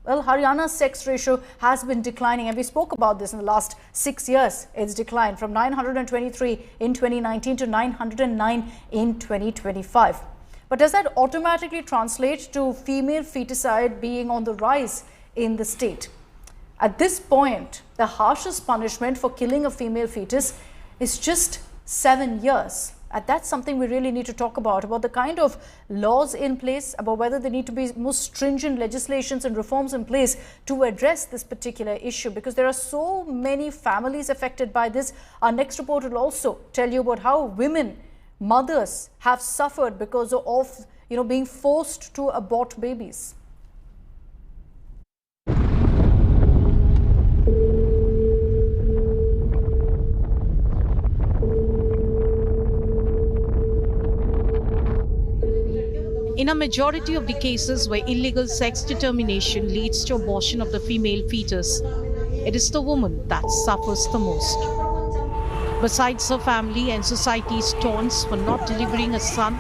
Well, Haryana's sex ratio has been declining, and we spoke about this in the last 6 years. It's declined from 923 in 2019 to 909 in 2025. But does that automatically translate to female feticide being on the rise in the state? At this point, the harshest punishment for killing a female fetus is just 7 years. And that's something we really need to talk about the kind of laws in place, about whether there need to be more stringent legislations and reforms in place to address this particular issue, because there are so many families affected by this. Our next report will also tell you about how women, mothers, have suffered because of being forced to abort babies. In a majority of the cases where illegal sex determination leads to abortion of the female fetus, it is the woman that suffers the most. Besides her family and society's taunts for not delivering a son,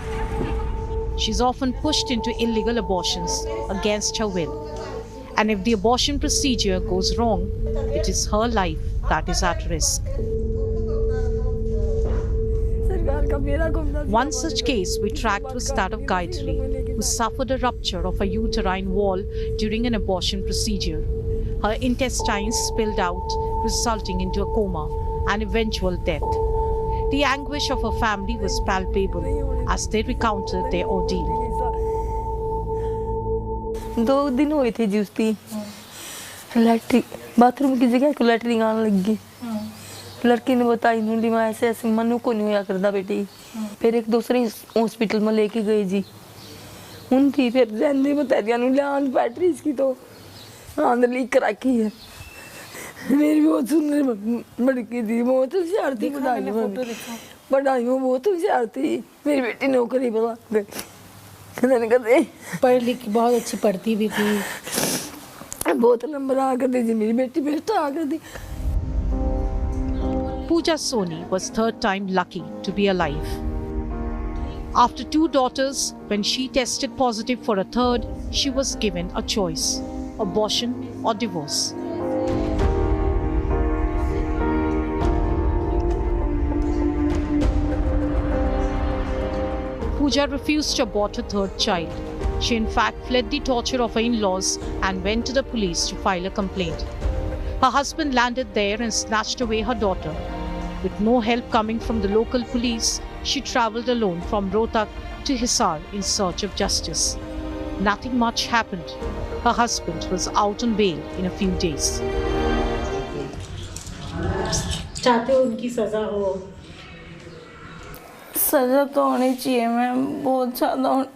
she's often pushed into illegal abortions against her will. And if the abortion procedure goes wrong, it is her life that is at risk. One such case we tracked was that of Gayatri, who suffered a rupture of a uterine wall during an abortion procedure. Her intestines spilled out, resulting into a coma and eventual death. The anguish of her family was palpable as they recounted their ordeal. 2 दिन हुए थे जी उसकी latrine bathroom की जगह को latrine आने लगी लड़की ने बताई नूली मैं ऐसे ऐसे मनु को नहीं हुआ करता बेटी फिर एक दूसरे हॉस्पिटल में लेके गए जी उन थी फिर जैसे बता दिया नूली आंध बैटरी इसकी तो आंध लीक रखी है मेरी बहुत सुंदर लड़की थी बहुत होशियार थी पढ़ाई में बहुत होशियार थी मेरी बेटी नौकरी पा गई कदे पढ़ लिख बहुत अच्छी पढ़ती भी थी बहुत नंबर आ गए जी मेरी बेटी फिर तो आ गई Pooja Soni was third time lucky to be alive. After 2 daughters, when she tested positive for a third, she was given a choice: abortion or divorce. Pooja refused to abort her third child. She in fact fled the torture of her in-laws and went to the police to file a complaint. Her husband landed there and snatched away her daughter. With no help coming from the local police, she travelled alone from Rohtak to Hisar in search of justice. Nothing much happened. Her husband was out on bail in a few days. चाहते हो उनकी सजा हो? सजा तो होनी चाहिए ma'am बहुत ज़्यादा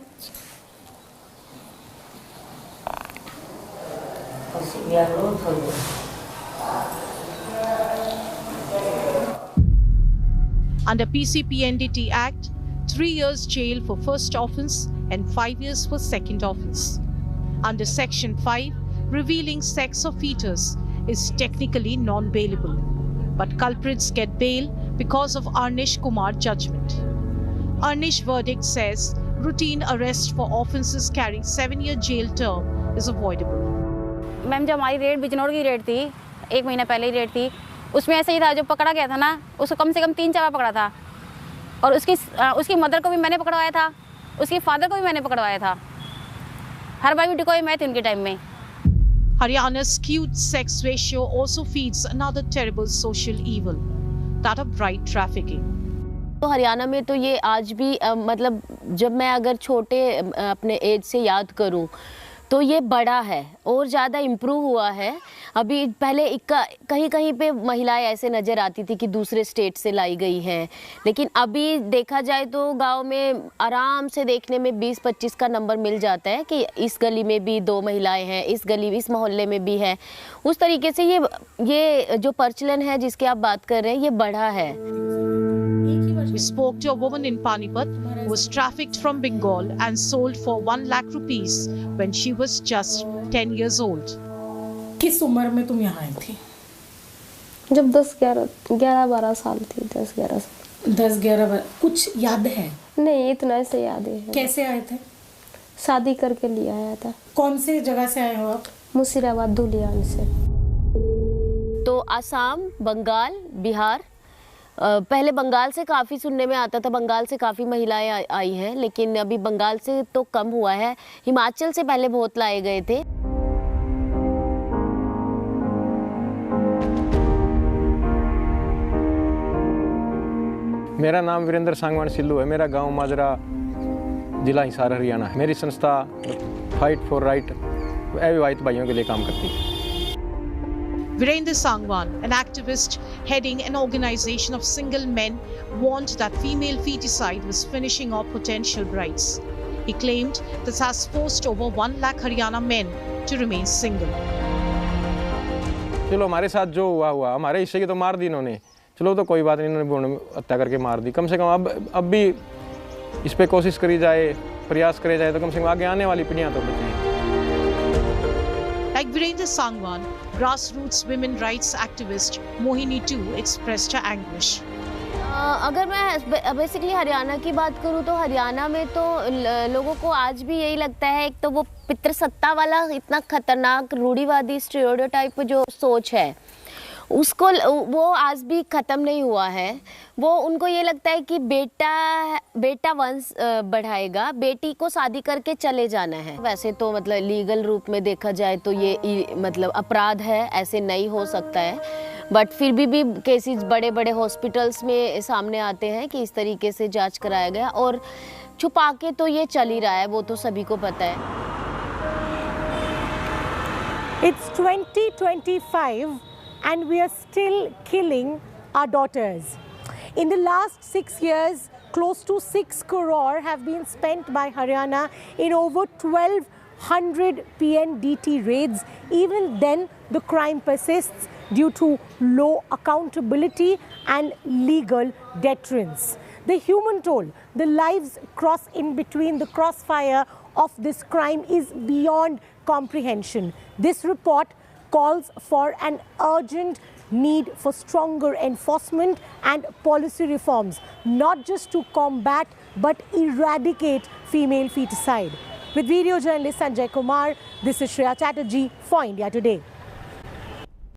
Under PCPNDT Act, 3 years jail for first offence and 5 years for second offence. Under Section 5, revealing sex of fetus is technically non-bailable, but culprits get bail because of Arnish Kumar judgment. Arnish verdict says routine arrest for offences carrying 7-year jail term is avoidable. Ma'am जब हमारी red Bijnor की red थी 1 महीना पहले ही red थी उसमें ऐसा ही था जो पकड़ा गया था ना उसको कम से कम 3-4 बार पकड़ा था और उसकी मदर को भी मैंने पकड़वाया था उसके फादर को भी मैंने पकड़वाया था हर बार भी डिकोई मैं थी उनके टाइम में Haryana's skewed sex ratio also feeds another terrible social evil, that of bride trafficking. तो हरियाणा में तो ये आज भी मतलब जब मैं अगर छोटे अपने एज से याद करूं तो ये बड़ा है और ज़्यादा इम्प्रूव हुआ है अभी पहले कहीं कहीं पे महिलाएं ऐसे नज़र आती थी कि दूसरे स्टेट से लाई गई हैं लेकिन अभी देखा जाए तो गांव में आराम से देखने में 20-25 का नंबर मिल जाता है कि इस गली में भी 2 महिलाएं हैं इस मोहल्ले में भी है उस तरीके से ये जो प्रचलन है जिसकी आप बात कर रहे हैं ये बढ़ा है We spoke to a woman in Panipat who was trafficked from Bengal and sold for 1 lakh rupees when she was just 10 years old. किस उम्र में तुम यहाँ आई थी? जब 11-12 साल थी 10-11 साल 10-11 कुछ याद है? नहीं इतना से याद है। कैसे आए थे? शादी करके लिया आया था। कौन से जगह से आए हो आप? मुशीराबाद धुलियान से। तो असम, बंगाल, बिहार, पहले बंगाल से काफ़ी सुनने में आता था, बंगाल से काफ़ी महिलाएं आई हैं, लेकिन अभी बंगाल से तो कम हुआ है। हिमाचल से पहले बहुत लाए गए थे। मेरा नाम वीरेंद्र सांगवान सिल्लू है। मेरा गांव माजरा, जिला हिसार, हरियाणा है। मेरी संस्था फाइट फॉर राइट अविवाहित भाइयों के लिए काम करती है। Virendra Sangwan, an activist heading an organization of single men, warned that female feticide was finishing off potential brides. He claimed this has forced over 1 lakh Haryana men to remain single. चलो हमारे साथ जो हुआ हमारे हिस्से की तो मार दी इन्होंने, चलो तो कोई बात नहीं, इन्होंने भ्रूण हत्या करके मार दी। कम से कम अब भी इस पे कोशिश करी जाए, प्रयास करे जाए, तो कम से कम आगे आने वाली पीढ़ियां तो बचें। Like Virendra Sangwan, grassroots women rights activist Mohini too expressed her anguish. अगर मैं बेसिकली हरियाणा की बात करूं तो हरियाणा में तो लोगों को आज भी यही लगता है, एक तो वो पितृसत्ता वाला इतना खतरनाक रूढ़िवादी स्टीरियोटाइप जो सोच है उसको वो आज भी ख़त्म नहीं हुआ है। वो उनको ये लगता है कि बेटा वंश बढ़ाएगा, बेटी को शादी करके चले जाना है। वैसे तो मतलब लीगल रूप में देखा जाए तो ये मतलब अपराध है, ऐसे नहीं हो सकता है, बट फिर भी केसेस बड़े बड़े हॉस्पिटल्स में सामने आते हैं कि इस तरीके से जांच कराया गया, और छुपा के तो ये चल ही रहा है, वो तो सभी को पता है। It's 2025 and we are still killing our daughters. In the last 6 years, close to 6 crore have been spent by Haryana in over 1200 PNDT raids. Even then, the crime persists due to low accountability and legal deterrence. The human toll, the lives cross in between the crossfire of this crime is beyond comprehension. This report calls for an urgent need for stronger enforcement and policy reforms, not just to combat but eradicate female feticide. With video journalist Sanjay Kumar, this is Shreya Chatterjee for India Today.